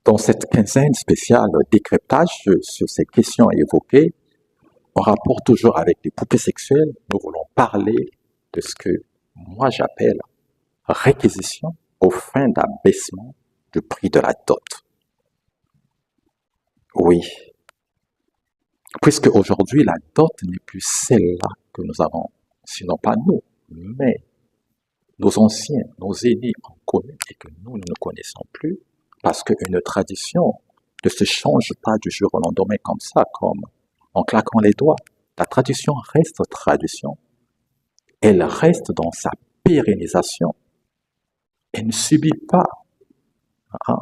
Dans cette quinzaine spéciale décryptage sur ces questions évoquées, en rapport toujours avec les poupées sexuelles, nous voulons parler de ce que moi j'appelle réquisition aux fins d'abaissement du prix de la dot. Oui, puisque aujourd'hui la dot n'est plus celle-là que nous avons, sinon pas nous, mais nos anciens, nos aînés en commun et que nous ne connaissons plus, parce qu'une tradition ne se change pas du jour au lendemain comme ça, comme en claquant les doigts. La tradition reste tradition. Elle reste dans sa pérennisation. Elle ne subit pas hein,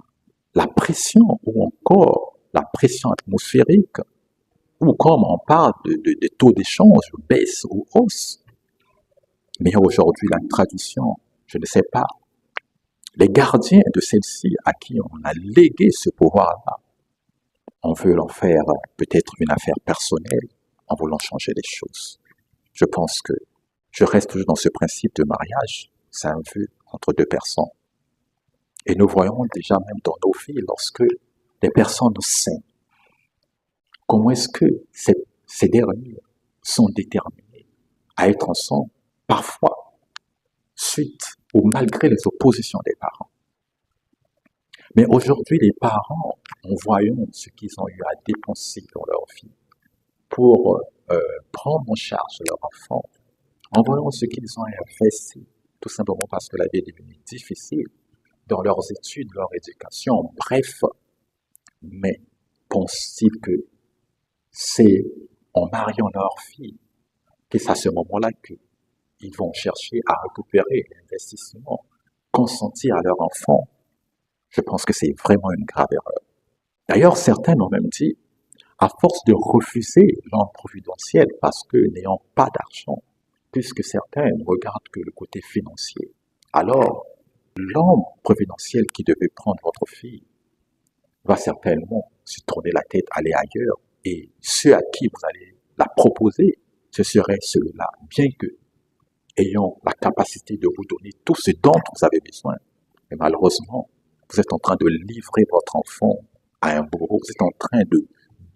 la pression ou encore la pression atmosphérique ou comme on parle de taux d'échange, baisse ou hausse. Mais aujourd'hui, la tradition, je ne sais pas, les gardiens de celle-ci à qui on a légué ce pouvoir-là, on veut en faire peut-être une affaire personnelle en voulant changer les choses. Je pense que je reste toujours dans ce principe de mariage, c'est un vœu entre deux personnes. Et nous voyons déjà même dans nos vies, lorsque les personnes nous s'aiment, comment est-ce que ces derniers sont déterminés à être ensemble, parfois, suite ou malgré les oppositions des parents. Mais aujourd'hui, les parents, en voyant ce qu'ils ont eu à dépenser dans leur vie pour prendre en charge leur enfant, en voyant ce qu'ils ont investi, tout simplement parce que la vie est devenue difficile dans leurs études, leur éducation, bref, mais pensent-ils que c'est en mariant leur fille que c'est à ce moment-là qu'ils vont chercher à récupérer l'investissement consenti à leur enfant? Je pense que c'est vraiment une grave erreur. D'ailleurs, certains ont même dit, à force de refuser l'ordre providentiel parce que n'ayant pas d'argent, puisque certains ne regardent que le côté financier, alors l'homme providentiel qui devait prendre votre fille va certainement se tourner la tête, aller ailleurs, et ceux à qui vous allez la proposer, ce serait ceux-là, bien que ayant la capacité de vous donner tout ce dont vous avez besoin. Mais malheureusement, vous êtes en train de livrer votre enfant à un bourreau, vous êtes en train de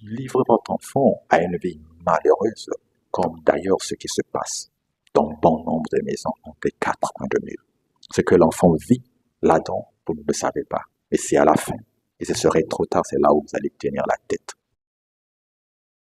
livrer votre enfant à une vie malheureuse, comme d'ailleurs ce qui se passe dans bon nombre de maisons entre les quatre coins de mur. Ce que l'enfant vit là-dedans, vous ne le savez pas. Et c'est à la fin, et ce serait trop tard, c'est là où vous allez tenir la tête.